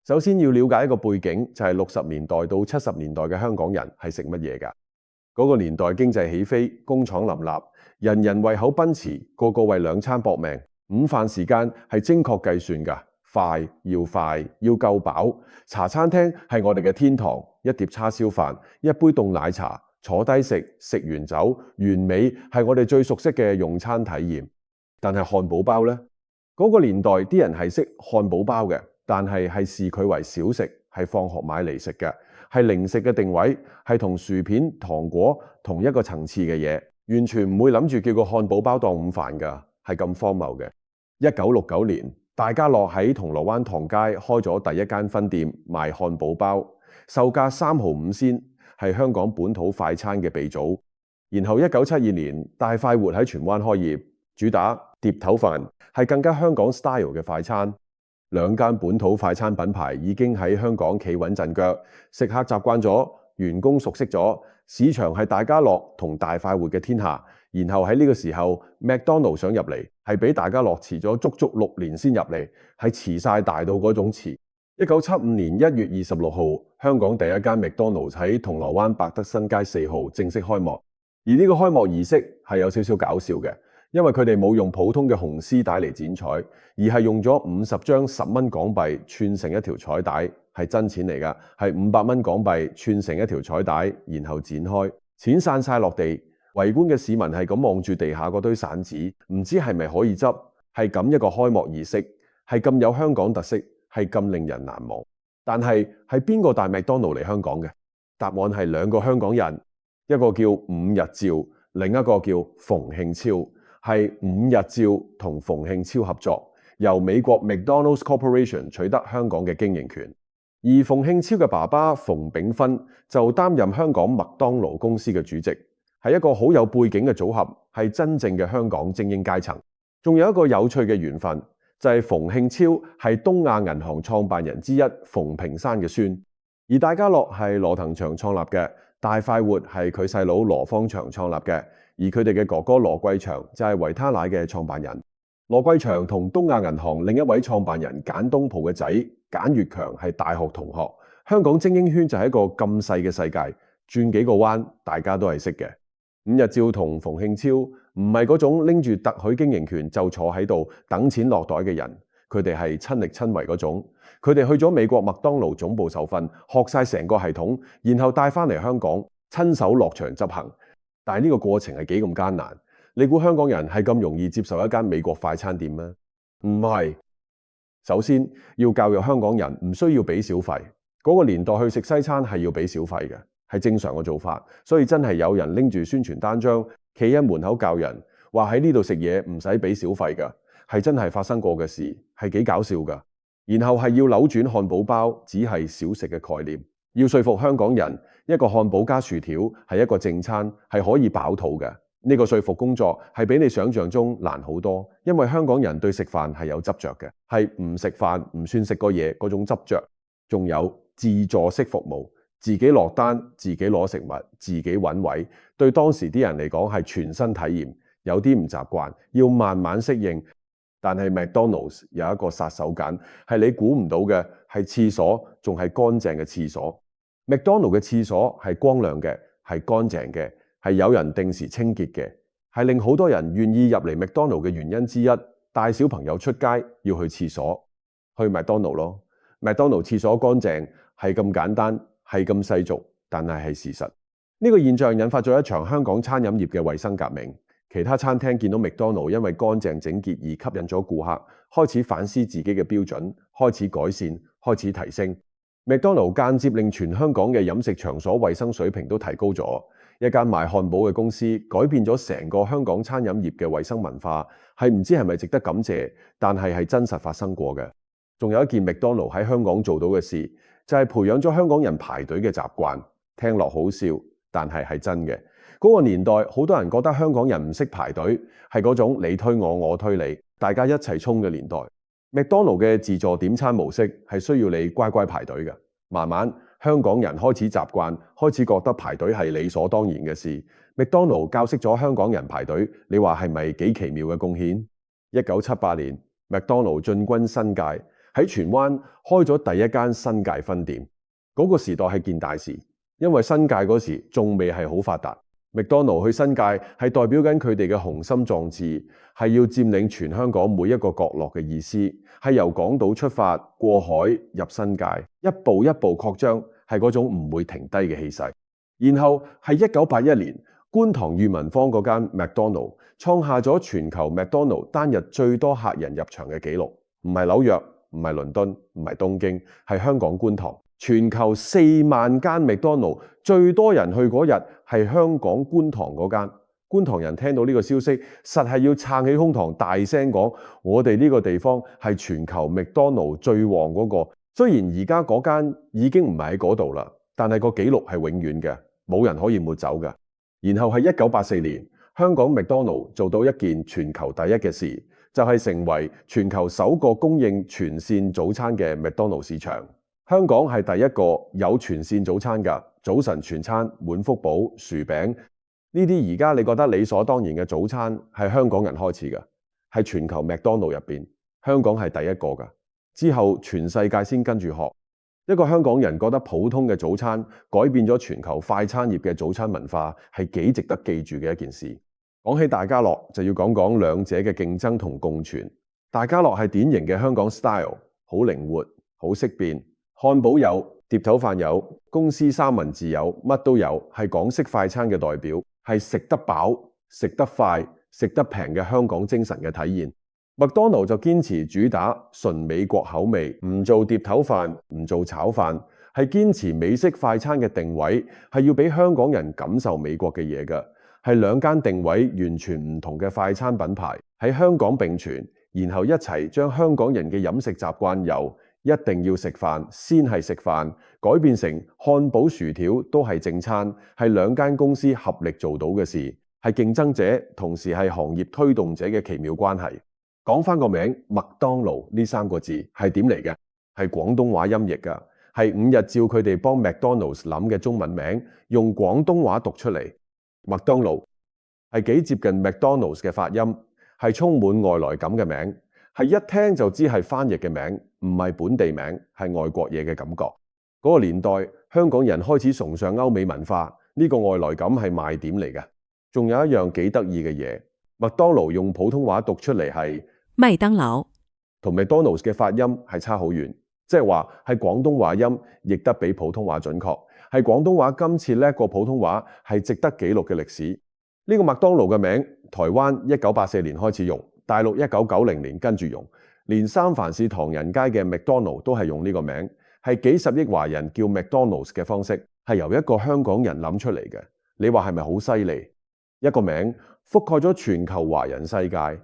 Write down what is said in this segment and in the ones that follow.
首先要了解一個背景，就係60年代到70年代嘅香港人係食乜嘢㗎？嗰個年代經濟起飛，工廠林立，人人胃口奔馳，個個為兩餐搏命。午飯時間係精確計算㗎，快，要夠飽。茶餐廳係我哋嘅天堂，一碟叉燒飯，一杯凍奶茶，坐低食，食完走，完美係我哋最熟悉嘅用餐體驗。但係漢堡包呢？嗰個年代啲人係識漢堡包嘅，但係視佢為小食，係放學買嚟食嘅，係零食嘅定位，係同薯片、糖果同一個層次嘅嘢，完全唔會諗住叫個漢堡包當午飯㗎，係咁荒謬嘅。1969年，大家樂喺銅鑼灣唐街開咗第一間分店賣漢堡包，售價3毫5仙，係香港本土快餐嘅鼻祖。然後1972年，大快活喺荃灣開業，主打碟頭飯，係更加香港 style 嘅快餐。兩間本土快餐品牌已經喺香港企穩陣腳，食客習慣咗，員工熟悉咗，市場係大家樂同大快活嘅天下。然後喺呢個時候，麥當勞想入嚟，係比大家樂遲咗足足6年先入嚟，係遲晒大到嗰種遲。1975年1月26號，香港第一間麥當勞喺銅鑼灣百德新街4號正式開幕。而呢個開幕儀式係有少少搞笑嘅，因為佢哋冇用普通嘅紅絲帶嚟剪彩，而係用咗50張10蚊港幣串成一條彩帶，係真錢嚟㗎，係500蚊港幣串成一條彩帶，然後剪開，錢散晒落地。圍觀嘅市民係咁望住地下嗰堆散紙，唔知係咪可以執？係咁一個開幕儀式，係咁有香港特色，係咁令人難忘。但係邊個帶麥當勞嚟香港嘅？答案係兩個香港人，一個叫伍日照，另一個叫馮慶超。係伍日照同馮慶超合作，由美國 McDonald's Corporation 取得香港嘅經營權。而馮慶超嘅爸爸馮炳芬就擔任香港麥當勞公司嘅主席。係一個好有背景嘅組合，係真正嘅香港精英階層。仲有一個有趣嘅緣分，就係馮慶超係東亞銀行創辦人之一馮平山嘅孫，而大家樂係羅騰祥創立嘅，大快活係佢細佬羅芳祥創立嘅，而佢哋嘅哥哥羅桂祥就係維他奶嘅創辦人。羅桂祥同東亞銀行另一位創辦人簡東圃嘅仔簡越強係大學同學。香港精英圈就係一個咁細嘅世界，轉幾個彎大家都係識嘅。伍日照同馮慶超唔係嗰種拎住特許經營權就坐喺度等錢落袋嘅人，佢哋係親力親為嗰種。佢哋去咗美國麥當勞總部受訓，學晒成個系統，然後帶返嚟香港，親手落場執行。但係呢個過程係幾咁艱難？你估香港人係咁容易接受一間美國快餐店咩？唔係。首先要教育香港人唔需要俾小費，嗰個年代去食西餐係要俾小費嘅。係正常嘅做法，所以真係有人拎住宣傳單張，企喺門口教人話喺呢度食嘢唔使俾小費㗎，係真係發生過嘅事，係幾搞笑㗎。然後係要扭轉漢堡包只係小食嘅概念，要說服香港人一個漢堡加薯條係一個正餐，係可以飽肚嘅。呢個說服工作係比你想象中難好多，因為香港人對食飯係有執着嘅，係唔食飯唔算食過嘢嗰種執着。仲有自助式服務。自己落單，自己攞食物，自己揾位，對當時啲人嚟講係全新體驗，有啲唔習慣，要慢慢適應。但係麥當勞有一個殺手鐧，係你估唔到嘅，係廁所，仲係乾淨嘅廁所。麥當勞嘅廁所係光亮嘅，係乾淨嘅，係有人定時清潔嘅，係令好多人願意入嚟麥當勞嘅原因之一。帶小朋友出街要去廁所，去麥當勞咯。麥當勞廁所乾淨，係咁簡單。係咁世俗，但係事實。呢個現象引發咗一場香港餐飲業嘅衛生革命。其他餐廳見到麥當勞因為乾淨整潔而吸引咗顧客，開始反思自己嘅標準，開始改善，開始提升。麥當勞間接令全香港嘅飲食場所衛生水平都提高咗。一間賣漢堡嘅公司改變咗成個香港餐飲業嘅衛生文化，係唔知係咪值得感謝，但係真實發生過嘅。仲有一件麥當勞喺香港做到嘅事，就係培養咗香港人排隊嘅習慣。聽落好笑，但係真嘅。嗰個年代，好多人覺得香港人唔識排隊，係嗰種你推我，我推你，大家一齊衝嘅年代。麥當勞嘅自助點餐模式係需要你乖乖排隊嘅。慢慢香港人開始習慣，開始覺得排隊係理所當然嘅事。麥當勞教識咗香港人排隊，你話係咪幾奇妙嘅貢獻？1978年，麥當勞進軍新界。喺荃灣開咗第一間新界分店。嗰個時代係件大事，因為新界嗰時仲未係好發達。麥當勞去新界係代表緊佢哋嘅雄心壯志，係要佔領全香港每一個角落嘅意思，係由港島出發過海入新界，一步一步擴張，係嗰種唔會停低嘅氣勢。然後係1981年，觀塘裕民坊嗰間麥當勞創下咗全球麥當勞單日最多客人入場嘅紀錄，唔係紐約，唔係倫敦，唔係東京，係香港觀塘。全球4萬間麥當勞最多人去嗰日係香港觀塘嗰間。觀塘人聽到呢個消息，實係要撐起胸膛大聲講：我哋呢個地方係全球麥當勞最旺嗰個。雖然而家嗰間已經唔係喺嗰度啦，但係個紀錄係永遠嘅，冇人可以抹走嘅。然後係1984年，香港麥當勞做到一件全球第一嘅事，就係成為全球首個供應全線早餐嘅麥當勞市場。香港係第一個有全線早餐㗎，早晨全餐、滿福堡、薯餅呢啲而家你覺得理所當然嘅早餐，係香港人開始㗎，係全球麥當勞入邊，香港係第一個㗎。之後全世界先跟住學。一個香港人覺得普通嘅早餐，改變咗全球快餐業嘅早餐文化，係幾值得記住嘅一件事。講起大家樂，就要講講兩者嘅競爭同共存。大家樂係典型嘅香港 style， 好靈活，好識變。漢堡有，碟頭飯有，公司三文治有，乜都有，係港式快餐嘅代表，係食得飽、食得快、食得平嘅香港精神嘅體現。麥當勞就堅持主打純美國口味，唔做碟頭飯，唔做炒飯，係堅持美式快餐嘅定位，係要俾香港人感受美國嘅嘢㗎。係兩間定位完全唔同嘅快餐品牌喺香港並存，然後一齊將香港人嘅飲食習慣由一定要食飯先係食飯，改變成漢堡薯條都係正餐，係兩間公司合力做到嘅事，係競爭者同時係行業推動者嘅奇妙關係。講返個名，麥當勞呢3個字係點嚟嘅？係廣東話音譯㗎，係5日照佢哋幫 McDonald's 諗嘅中文名，用廣東話讀出嚟。麥當勞係幾接近 McDonald's 嘅發音，係充滿外來感嘅名，係一聽就知係翻譯嘅名，唔係本地名，係外國嘢嘅感覺。嗰個年代，香港人開始崇尚歐美文化，呢個外來感係賣點嚟嘅。仲有一樣幾得意嘅嘢，麥當勞用普通話讀出嚟係麥當勞，同 McDonald's 嘅發音係差好遠，即係話係廣東話音譯得比普通話準確，係廣東話今次叻過普通話，係值得紀錄嘅歷史。呢個麥當勞嘅名，台灣1984年開始用，大陸1990年跟住用，連三藩市唐人街嘅麥當勞都係用呢個名，係幾十億華人叫 McDonald's 嘅方式，係由一個香港人諗出嚟嘅。你話係咪好犀利？一個名覆蓋咗全球華人世界，而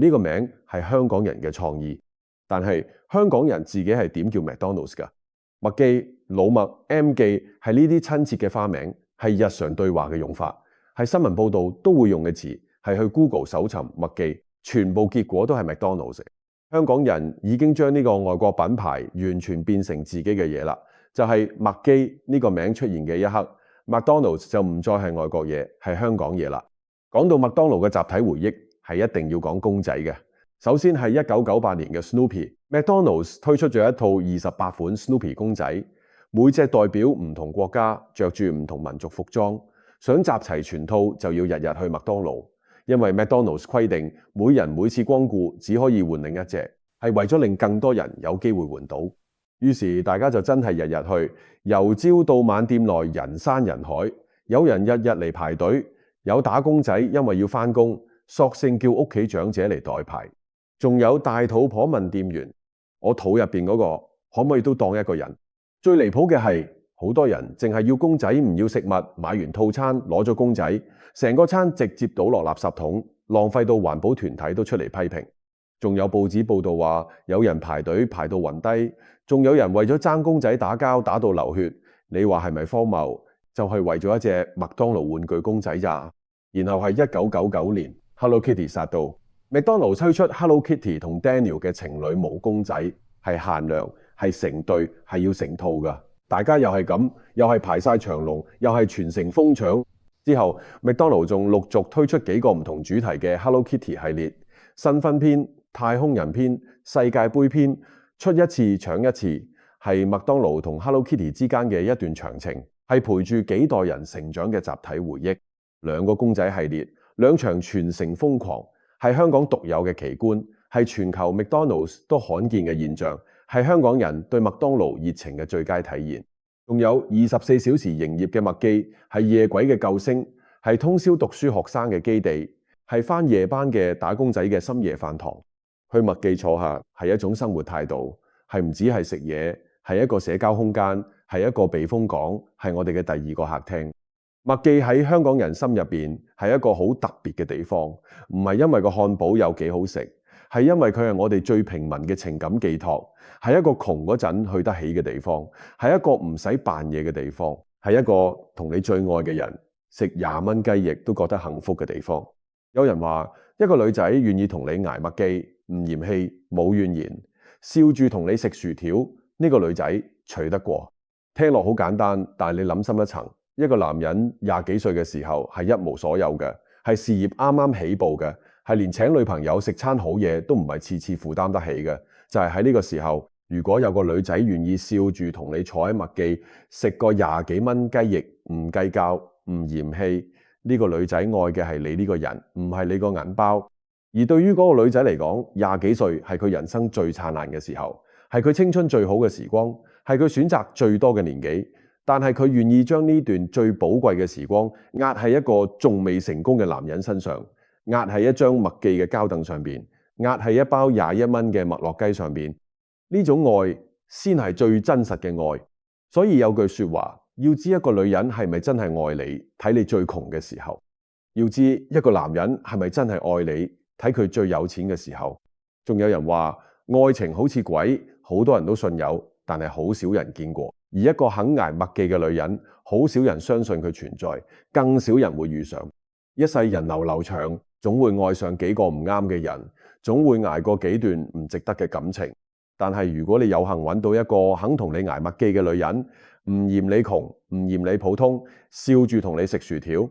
呢個名係香港人嘅創意。但係香港人自己係點叫 McDonald's 㗎？麥記、老麥、M 記係呢啲親切嘅花名，係日常對話嘅用法，係新聞報導都會用嘅詞，係去 Google 搜尋麥記，全部結果都係 McDonald's。香港人已經將呢個外國品牌完全變成自己嘅嘢啦，就係麥記呢個名出現嘅一刻， McDonald's 就唔再係外國嘢，係香港嘢啦。講到麥當勞嘅集體回憶，係一定要講公仔嘅。首先係1998年嘅 Snoopy，McDonald's 推出咗一套28款 Snoopy 公仔，每隻代表唔同國家，着住唔同民族服裝。想集齊全套就要日日去麥當勞，因為 McDonald's 規定每人每次光顧只可以換另一隻，係為咗令更多人有機會換到。於是大家就真係日日去，由朝到晚店內人山人海，有人日日嚟排隊，有打工仔因為要返工，索性叫屋企長者嚟代排，仲有大肚婆問店員：我肚入面嗰個可唔可以都當一個人？最離譜嘅係，好多人淨係要公仔唔要食物，買完套餐攞咗公仔，成個餐直接倒落垃圾桶，浪費到環保團體都出嚟批評。仲有報紙報道話，有人排隊排到暈低，仲有人為咗爭公仔打交打到流血。你話係咪荒謬？就係為咗一隻麥當勞玩具公仔咋？然後係1999年 Hello Kitty 殺到，麥當勞推出 Hello Kitty 同 Daniel 嘅情侶毛公仔，係限量，係成對，係要成套㗎。大家又係咁，又係排晒長龍，又係全城瘋搶。之後麥當勞仲陸續推出幾個唔同主題嘅 Hello Kitty 系列，新婚篇、太空人篇、世界盃篇，出一次搶一次，係麥當勞同 Hello Kitty 之間嘅一段長情，係陪住幾代人成長嘅集體回憶。兩個公仔系列，兩場全城瘋狂，係香港獨有嘅奇觀，係全球 McDonald's 都罕見嘅現象，係香港人對麥當勞熱情嘅最佳體現。仲有24小時營業嘅麥記，係夜鬼嘅救星，係通宵讀書學生嘅基地，係返夜班嘅打工仔嘅深夜飯堂。去麥記坐下係一種生活態度，係唔止係食嘢，係一個社交空間，係一個避風港，係我哋嘅第二個客廳。麥記喺香港人心入邊係一個好特別嘅地方，唔係因為個漢堡有幾好食，係因為佢係我哋最平民嘅情感寄託，係一個窮嗰陣去得起嘅地方，係一個唔使扮嘢嘅地方，係一個同你最愛嘅人食20蚊雞翼都覺得幸福嘅地方。有人話一個女仔願意同你捱麥記，唔嫌棄冇怨言，笑住同你食薯條，呢個女仔娶得過。聽落好簡單，但係你諗深一層，一個男人20幾歲嘅時候係一無所有嘅，係事業啱啱起步嘅，係連請女朋友食餐好嘢都唔係次次負擔得起嘅。就係喺呢個時候，如果有個女仔願意笑住同你坐喺麥記食個20幾蚊雞翼，唔計較唔嫌棄，呢個女仔愛嘅係你呢個人，唔係你個銀包。而對於嗰個女仔嚟講，20幾歲係佢人生最燦爛嘅時候，係佢青春最好嘅時光，係佢選擇最多嘅年紀。但係佢願意將呢段最寶貴嘅時光壓喺一個仲未成功嘅男人身上，壓喺一張麥記嘅膠凳上邊，壓喺一包21蚊嘅麥樂雞上邊。呢種愛先係最真實嘅愛。所以有句說話，要知一個女人係咪真係愛你，睇你最窮嘅時候；要知一個男人係咪真係愛你，睇佢最有錢嘅時候。仲有人話愛情好似鬼，好多人都信有，但係好少人見過。而一個肯捱麥記嘅女人，好少人相信佢存在，更少人會遇上。一世人流流長，總會愛上幾個唔啱嘅人，總會捱過幾段唔值得嘅感情。但係如果你有幸揾到一個肯同你捱麥記嘅女人，唔嫌你窮，唔嫌你普通，笑住同你食薯條，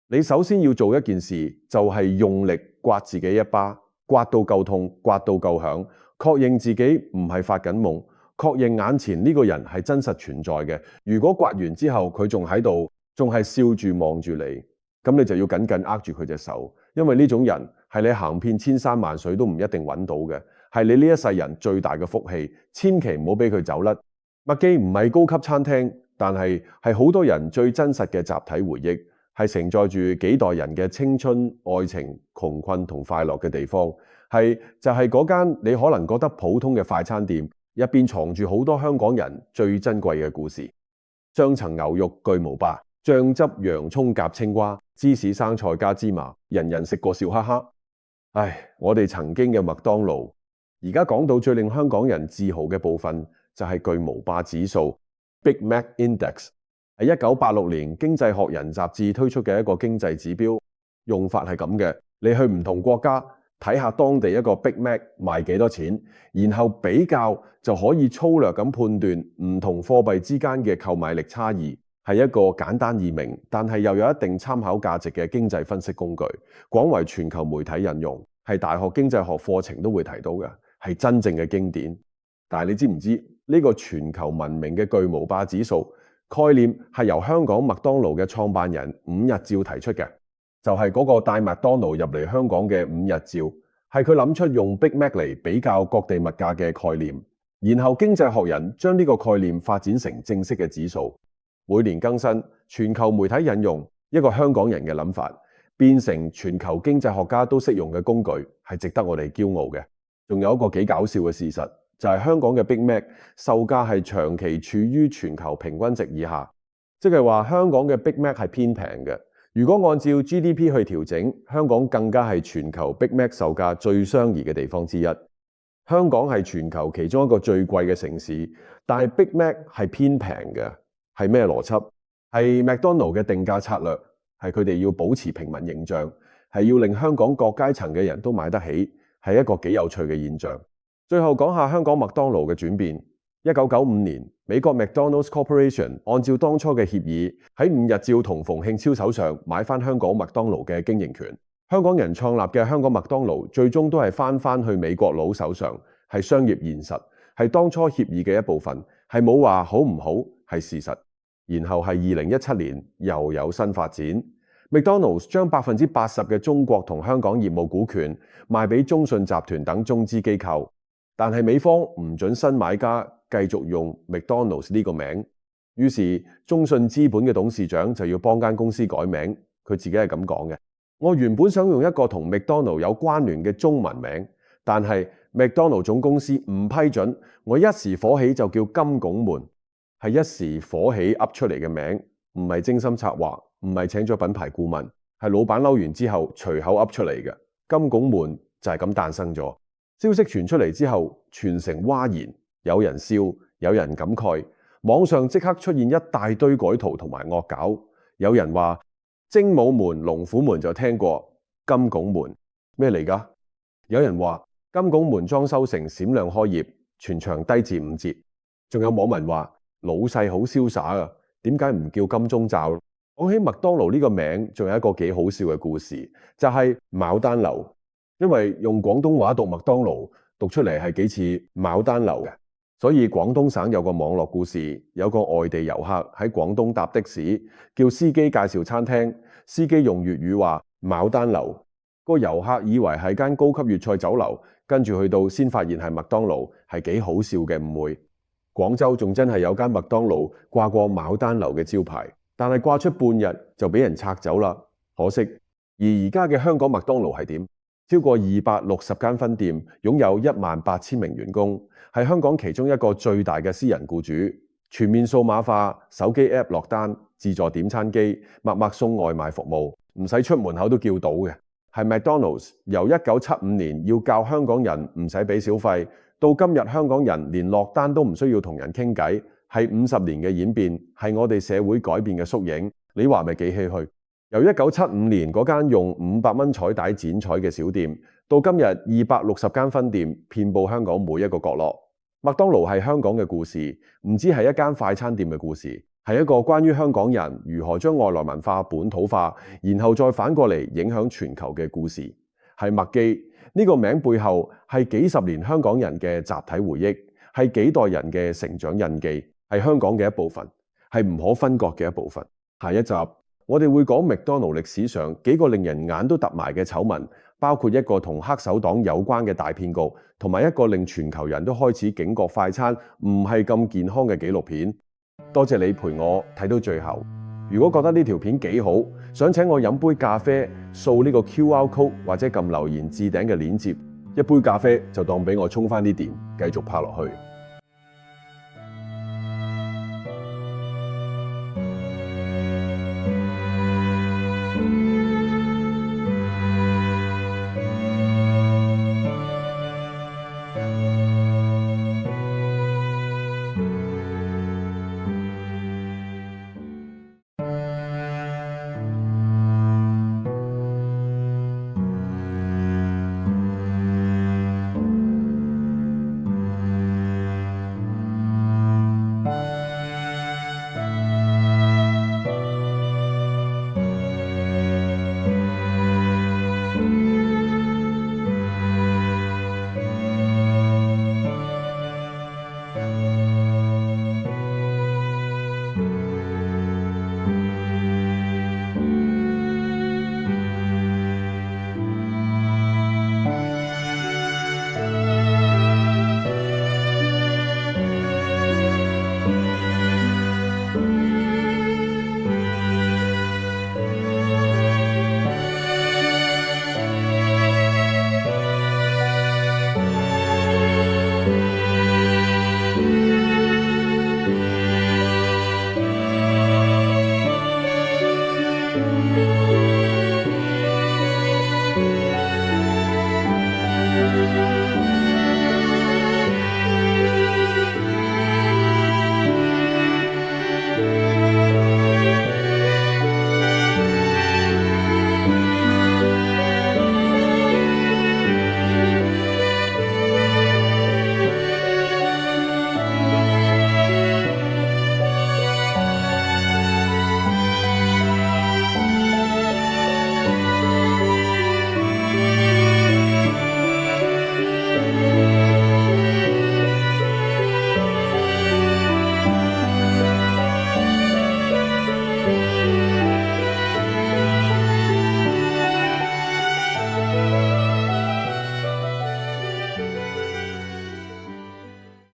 你首先要做一件事，就係用力刮自己一巴，刮到夠痛，刮到夠響，確認自己唔係發緊夢，確認眼前呢個人係真實存在嘅。如果刮完之後佢仲喺度，仲係笑住望住你，咁你就要緊緊握住佢隻手，因為呢種人係你行遍千山萬水都唔一定揾到嘅，係你呢一世人最大嘅福氣，千祈唔好俾佢走甩。麥記唔係高級餐廳，但係好多人最真實嘅集體回憶，係承載住幾代人嘅青春、愛情、窮困同快樂嘅地方，就係嗰間你可能覺得普通嘅快餐店，入邊藏住好多香港人最珍貴嘅故事。雙層牛肉巨無霸，醬汁洋蔥夾青瓜，芝士生菜加芝麻，人人食過笑哈哈。唉，我哋曾經嘅麥當勞，而家講到最令香港人自豪嘅部分，就係巨無霸指數 Big Mac Index， 係1986年經濟學人雜誌推出嘅一個經濟指標。用法係咁嘅，你去唔同國家睇下當地一個 Big Mac 賣幾多錢，然後比較就可以粗略咁判斷唔同貨幣之間嘅購買力差異，係一個簡單易明，但係又有一定參考價值嘅經濟分析工具，廣為全球媒體引用，係大學經濟學課程都會提到嘅，係真正嘅經典。但係你知唔知呢個全球聞名嘅巨無霸指數概念係由香港麥當勞嘅創辦人伍日照提出嘅，就係嗰個帶麥當勞入嚟香港嘅伍日照，係佢諗出用 Big Mac 嚟比較各地物價嘅概念，然後經濟學人將呢個概念發展成正式嘅指數，每年更新，全球媒體引用，一個香港人嘅諗法變成全球經濟學家都適用嘅工具，係值得我哋驕傲嘅。仲有一個幾搞笑嘅事實，就係香港嘅 Big Mac 售價係長期處於全球平均值以下，即係話香港嘅 Big Mac 係偏平嘅。如果按照 GDP 去調整，香港更加係全球 Big Mac 售價最相宜嘅地方之一。香港係全球其中一個最貴嘅城市，但係 Big Mac 係偏平嘅，係咩邏輯？係麥當勞嘅定價策略，係佢哋要保持平民形象，係要令香港各階層嘅人都買得起，係一個幾有趣嘅現象。最後講下香港麥當勞嘅轉變。1995年，美國 McDonald's Corporation 按照當初嘅協議，喺伍日照同馮慶超手上買返香港麥當勞嘅經營權。香港人創立嘅香港麥當勞最終都係返去美國佬手上，係商業現實。係當初協議嘅一部分，係冇話好唔好係事實。然後係2017年又有新發展，McDonald's 將80%嘅中國同香港業務股權賣俾中信集團等中資機構，但係美方唔准新買家繼續用 McDonald's 呢個名，於是中信資本嘅董事長就要幫間公司改名，佢自己係咁講嘅：我原本想用一個同 McDonald 有關聯嘅中文名，但係 McDonald 總公司唔批准，我一時火起就叫金拱門。係一時火起噏出嚟嘅名，唔係精心策劃，唔係請咗品牌顧問，係老闆嬲完之後隨口噏出嚟嘅。金拱門就係咁誕生咗。消息傳出嚟之後，全城譁然，有人笑，有人感慨，網上即刻出現一大堆改圖同埋惡搞。有人話精武門、龍虎門就聽過，金拱門咩嚟㗎？有人話金拱門裝修成閃亮開業，全場低至5折。仲有網民話老細好瀟灑啊，點解唔叫金鐘罩？講起麥當勞呢個名，仲有一個幾好笑嘅故事，就係牡丹樓。因為用廣東話讀麥當勞，讀出嚟係幾似牡丹樓嘅，所以廣東省有個網絡故事，有個外地遊客喺廣東搭的士，叫司機介紹餐廳，司機用粵語話牡丹樓，個遊客以為係間高級粵菜酒樓，跟住去到先發現係麥當勞，係幾好笑嘅誤會。廣州仲真係有間麥當勞掛過牡丹樓嘅招牌，但係掛出半日就俾人拆走啦，可惜。而家嘅香港麥當勞係點？超過260間分店，擁有18000名員工，係香港其中一個最大嘅私人僱主。全面數碼化，手機 App 落單，自助點餐機，默默送外賣服務，唔使出門口都叫到嘅。係 McDonald's 由1975年要教香港人唔使俾小費，到今日香港人連落單都唔需要同人傾偈，係50年嘅演變，係我哋社會改變嘅縮影。你話咪幾唏噓？由1975年嗰間用500蚊彩帶剪彩嘅小店，到今日260間分店，遍佈香港每一個角落。麥當勞係香港嘅故事，唔止係一間快餐店嘅故事，係一個關於香港人如何將外來文化本土化，然後再反過嚟影響全球嘅故事。係麥記呢個名背後係幾十年香港人嘅集體回憶，係幾代人嘅成長印記，係香港嘅一部分，係唔可分割嘅一部分。下一集我哋會講麥當勞歷史上幾個令人眼都凸埋嘅醜聞，包括一個同黑手黨有關嘅大騙局，同埋一個令全球人都開始警覺快餐唔係咁健康嘅紀錄片。多謝你陪我睇到最後。如果覺得呢條片幾好，想請我飲杯咖啡，掃呢個 QR code 或者撳留言置頂嘅鏈接，一杯咖啡就當俾我充返啲電，繼續拍落去。